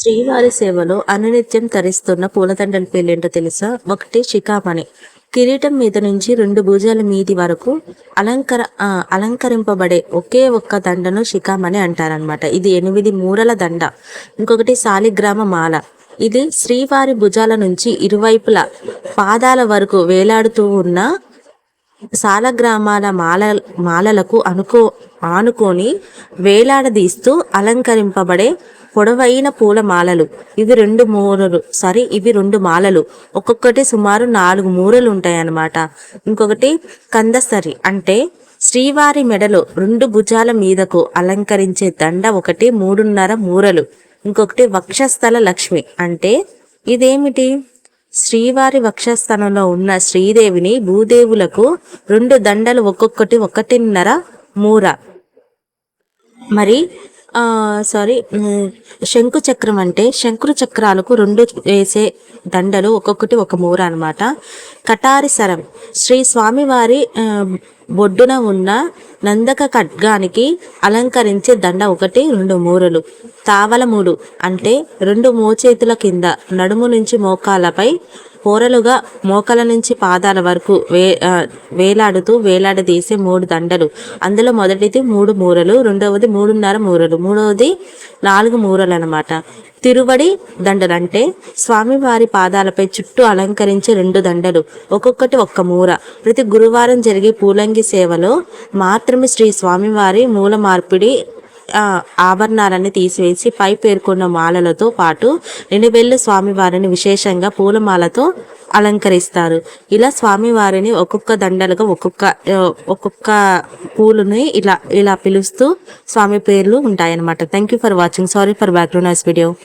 శ్రీవారి సేవలో అనునిత్యం తరిస్తున్న పూలదండల పేర్లేంటో తెలుసా? ఒకటి శిఖామణి. కిరీటం మీద నుంచి 2 భుజాల మీది వరకు అలంకరింపబడే ఒకే ఒక్క దండను శిఖామణి అంటారనమాట. ఇది 8 మూరల దండ. ఇంకొకటి శాలిగ్రామ మాల. ఇది శ్రీవారి భుజాల నుంచి ఇరువైపుల పాదాల వరకు వేలాడుతూ ఉన్న సాలగ్రామాల మాలలకు ఆనుకొని వేలాడదీస్తూ అలంకరింపబడే పొడవైన పూల మాలలు. ఇవి 2 మాలలు. ఒక్కొక్కటి సుమారు 4 మూరలు ఉంటాయన్నమాట. ఇంకొకటి కందసరి అంటే శ్రీవారి మెడలో 2 భుజాల మీదకు అలంకరించే దండ ఒకటి 3.5 మూరలు. ఇంకొకటి వక్షస్థల లక్ష్మి అంటే ఇదేమిటి? శ్రీవారి వక్షస్థలంలో ఉన్న శ్రీదేవిని భూదేవులకు 2 దండలు ఒక్కొక్కటి 1.5 మూర. మరి శంకు చక్రం అంటే శంకుల చక్రాలకు 2 వేసే దండలు ఒక్కొక్కటి 1 మూర అనమాట. కటారి సరం శ్రీ స్వామివారి బొడ్డున ఉన్న నందక ఖడ్గానికి అలంకరించే దండ 1-2 మూరలు. తావలములు అంటే 2 మోచేతుల కింద నడుము నుంచి మోకాలపై పోరలుగా మోకాల నుంచి పాదాల వరకు వేలాడదీసే 3 దండలు. అందులో మొదటిది 3 మూరలు, రెండవది 3.5 మూరలు, మూడవది 4 మూరలు అనమాట. తిరువడి దండలు అంటే స్వామివారి పాదాలపై చుట్టూ అలంకరించే 2 దండలు, ఒక్కొక్కటి 1 మూర. ప్రతి గురువారం జరిగే పూలంగి సేవలో మాత్రమే శ్రీ స్వామివారి మూల మార్పిడి ఆభరణాలన్నీ తీసివేసి పై పేర్కొన్న మాలలతో పాటు నిలువెల్లు స్వామివారిని విశేషంగా పూలమాలతో అలంకరిస్తారు. ఇలా స్వామివారిని ఒక్కొక్క దండలుగా ఒక్కొక్క పూలుని ఇలా పిలుస్తూ స్వామి పేర్లు ఉంటాయన్నమాట. Thank you for watching. Sorry for background noise video.